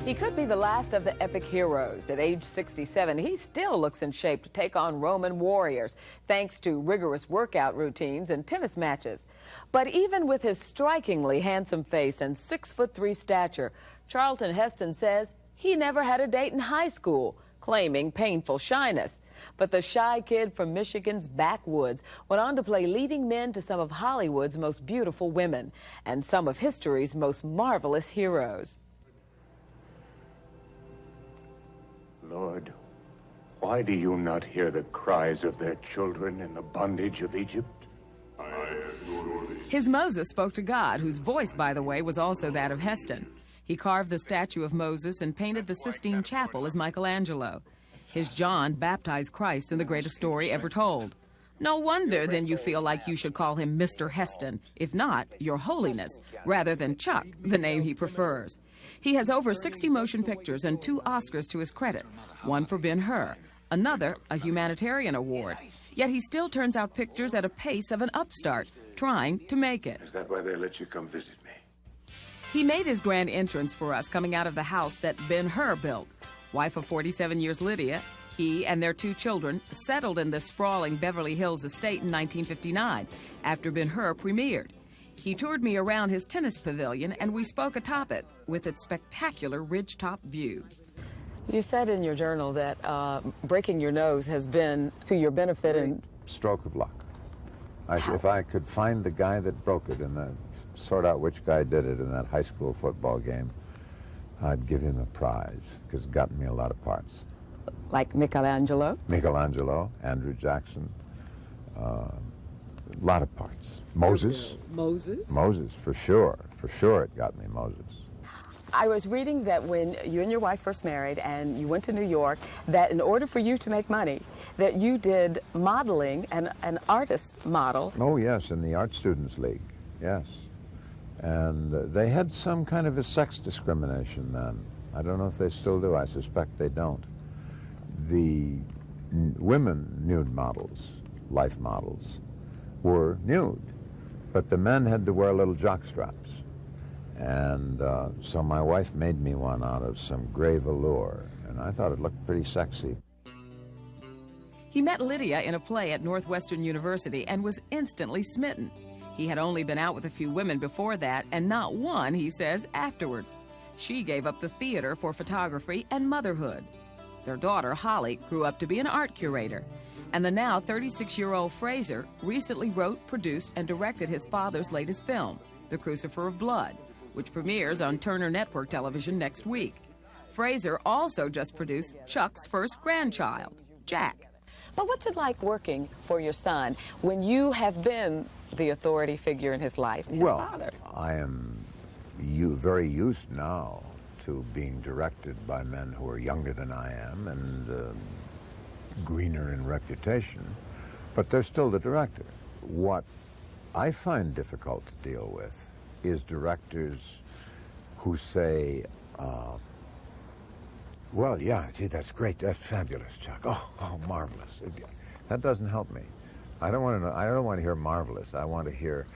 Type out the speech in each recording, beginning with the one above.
He could be the last of the epic heroes. At age 67, he still looks in shape to take on Roman warriors, thanks to rigorous workout routines and tennis matches. But even with his strikingly handsome face and 6'3" stature, Charlton Heston says he never had a date in high school, claiming painful shyness. But the shy kid from Michigan's backwoods went on to play leading men to some of Hollywood's most beautiful women and some of history's most marvelous heroes. Lord, why do you not hear the cries of their children in the bondage of Egypt? His Moses spoke to God, whose voice, by the way, was also that of Heston. He carved the statue of Moses and painted the Sistine Chapel as Michelangelo. His John baptized Christ in the greatest story ever told. No wonder then you feel like you should call him Mr. Heston, if not, Your Holiness, rather than Chuck, the name he prefers. He has over 60 motion pictures and 2 Oscars to his credit, one for Ben-Hur, another a humanitarian award. Yet he still turns out pictures at a pace of an upstart, trying to make it. Is that why they let you come visit me? He made his grand entrance for us coming out of the house that Ben-Hur built. Wife of 47 years Lydia, he and their 2 children settled in the sprawling Beverly Hills estate in 1959 after Ben-Hur premiered. He toured me around his tennis pavilion and we spoke atop it with its spectacular ridgetop view. You said in your journal that breaking your nose has been to your benefit and stroke of luck. If I could find the guy that broke it and sort out which guy did it in that high school football game, I'd give him a prize because it got me a lot of parts. Like Michelangelo? Michelangelo, Andrew Jackson, a lot of parts. Moses? Moses? Moses, for sure. For sure it got me Moses. I was reading that when you and your wife first married and you went to New York, that in order for you to make money, that you did modeling and an artist model. Oh, yes, in the Art Students League, yes. And they had some kind of a sex discrimination then. I don't know if they still do. I suspect they don't. The women nude models, life models, were nude, but the men had to wear little jock straps. And so my wife made me one out of some gray velour, and I thought it looked pretty sexy. He met Lydia in a play at Northwestern University and was instantly smitten. He had only been out with a few women before that, and not one, he says, afterwards. She gave up the theater for photography and motherhood. Their daughter, Holly, grew up to be an art curator. And the now 36-year-old Fraser recently wrote, produced, and directed his father's latest film, The Crucifer of Blood, which premieres on Turner Network Television next week. Fraser also just produced Chuck's first grandchild, Jack. But what's it like working for your son when you have been the authority figure in his life, his father? I am very used now to being directed by men who are younger than I am and greener in reputation, but they're still the director. What I find difficult to deal with is directors who say, well, yeah, gee, that's great, that's fabulous, Chuck. Oh, marvelous. That doesn't help me. I don't want to know, I don't want to hear marvelous. I want to hear,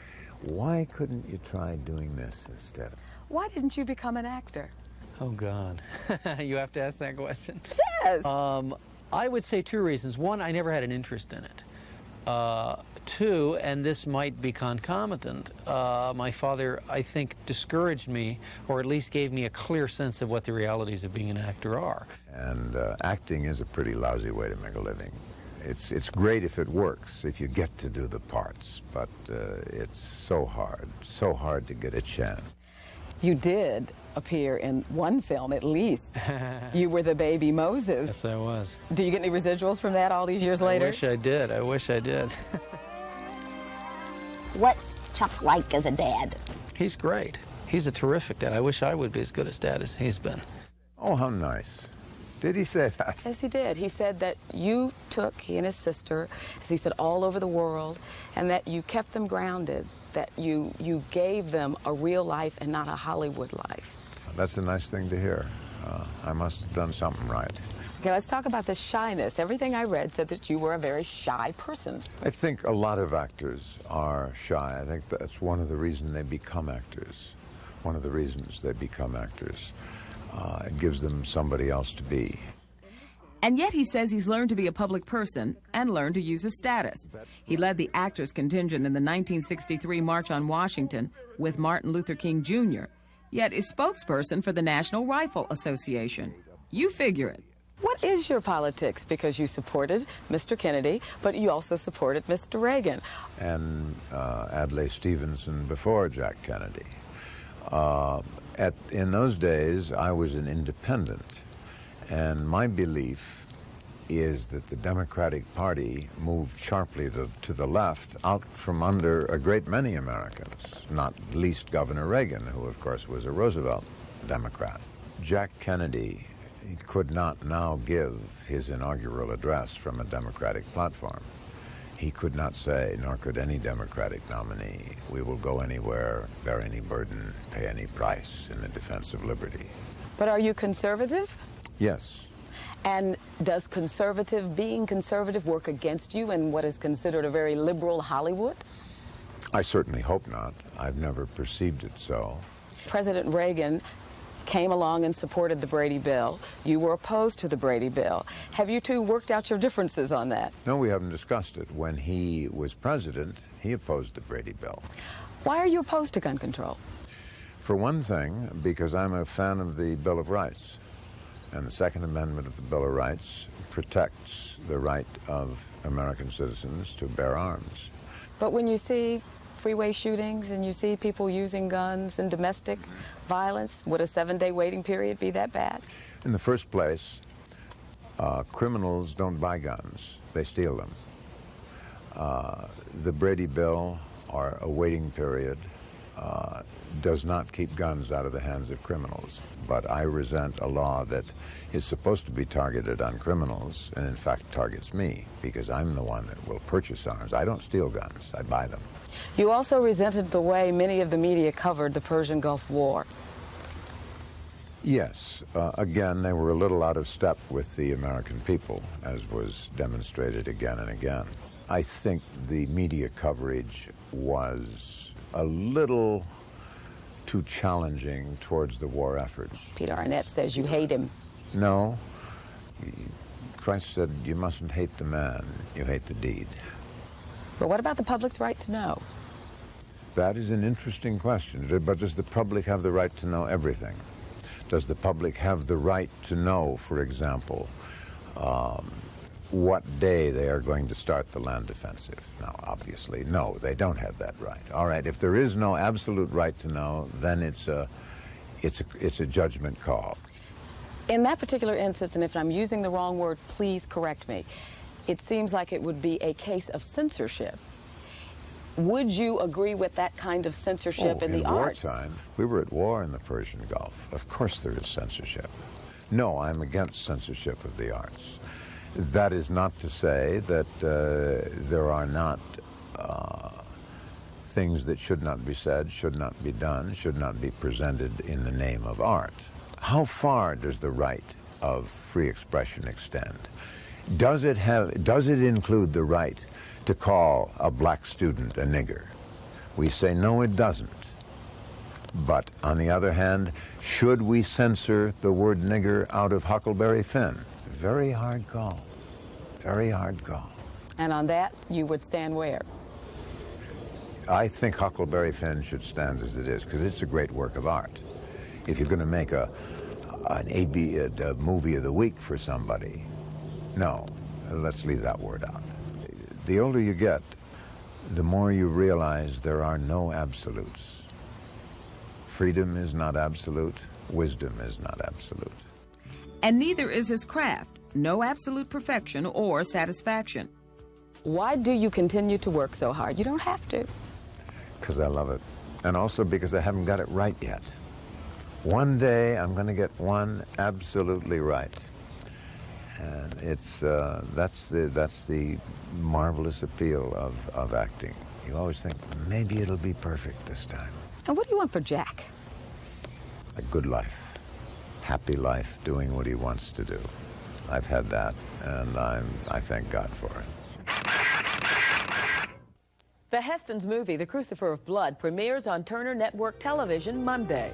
why couldn't you try doing this instead? Why didn't you become an actor? Oh, God. You have to ask that question? Yes. I would say 2 reasons. One, I never had an interest in it. 2, and this might be concomitant, my father, I think, discouraged me, or at least gave me a clear sense of what the realities of being an actor are. And acting is a pretty lousy way to make a living. It's great if it works, if you get to do the parts, but it's so hard to get a chance. You did appear in one film, at least. You were the baby Moses. Yes, I was. Do you get any residuals from that all these years later? I wish I did. I wish I did. What's Chuck like as a dad? He's great. He's a terrific dad. I wish I would be as good a dad as he's been. Oh, how nice. Did he say that? Yes, he did. He said that you took, he and his sister, as he said, all over the world, and that you kept them grounded, that you gave them a real life and not a Hollywood life. That's a nice thing to hear. I must have done something right. Okay, let's talk about the shyness. Everything I read said that you were a very shy person. I think a lot of actors are shy. I think that's one of the reasons they become actors. One of the reasons they become actors. It gives them somebody else to be. And yet he says he's learned to be a public person and learned to use his status. He led the actors contingent in the 1963 March on Washington with Martin Luther King Jr., yet is spokesperson for the National Rifle Association. You figure it. What is your politics? Because you supported Mr. Kennedy, but you also supported Mr. Reagan. And Adlai Stevenson before Jack Kennedy. In those days, I was an independent. And my belief is that the Democratic Party moved sharply to the left, out from under a great many Americans, not least Governor Reagan, who of course was a Roosevelt Democrat. Jack Kennedy could not now give his inaugural address from a Democratic platform. He could not say, nor could any Democratic nominee, we will go anywhere, bear any burden, pay any price in the defense of liberty. But are you conservative? Yes. And does being conservative work against you in what is considered a very liberal Hollywood? I certainly hope not. I've never perceived it so. President Reagan came along and supported the Brady Bill. You were opposed to the Brady Bill. Have you two worked out your differences on that? No, we haven't discussed it. When he was president, he opposed the Brady Bill. Why are you opposed to gun control? For one thing, because I'm a fan of the Bill of Rights. And the Second Amendment of the Bill of Rights protects the right of American citizens to bear arms. But when you see freeway shootings and you see people using guns and domestic violence, would a 7-day waiting period be that bad? In the first place, criminals don't buy guns, they steal them. The Brady Bill, or a waiting period, does not keep guns out of the hands of criminals. But I resent a law that is supposed to be targeted on criminals and in fact targets me, because I'm the one that will purchase arms. I don't steal guns, I buy them. You also resented the way many of the media covered the Persian Gulf War. Yes, again, they were a little out of step with the American people, as was demonstrated again and again. I think the media coverage was a little too challenging towards the war effort. Peter Arnett says you hate him. No. Christ said you mustn't hate the man, you hate the deed. But what about the public's right to know? That is an interesting question. But does the public have the right to know everything? Does the public have the right to know, for example, what day they are going to start the land offensive? Now, obviously, no, they don't have that right. All right, if there is no absolute right to know, then it's a judgment call. In that particular instance, and if I'm using the wrong word, please correct me, it seems like it would be a case of censorship. Would you agree with that kind of censorship in the arts? In wartime, we were at war in the Persian Gulf. Of course there is censorship. No, I'm against censorship of the arts. That is not to say that there are not things that should not be said, should not be done, should not be presented in the name of art. How far does the right of free expression extend? Does it include the right to call a black student a nigger? We say no, it doesn't. But on the other hand, should we censor the word nigger out of Huckleberry Finn? Very hard call. Very hard call. And on that, you would stand where? I think Huckleberry Finn should stand as it is, because it's a great work of art. If you're going to make a movie of the week for somebody, no, let's leave that word out. The older you get, the more you realize there are no absolutes. Freedom is not absolute. Wisdom is not absolute. And neither is his craft. No absolute perfection or satisfaction. Why do you continue to work so hard? You don't have to. Because I love it. And also because I haven't got it right yet. One day I'm going to get one absolutely right. And that's the marvelous appeal of acting. You always think, maybe it'll be perfect this time. And what do you want for Jack? A good life, happy life, doing what he wants to do. I've had that, and I thank God for it. The Heston's movie, The Crucifer of Blood, premieres on Turner Network Television Monday.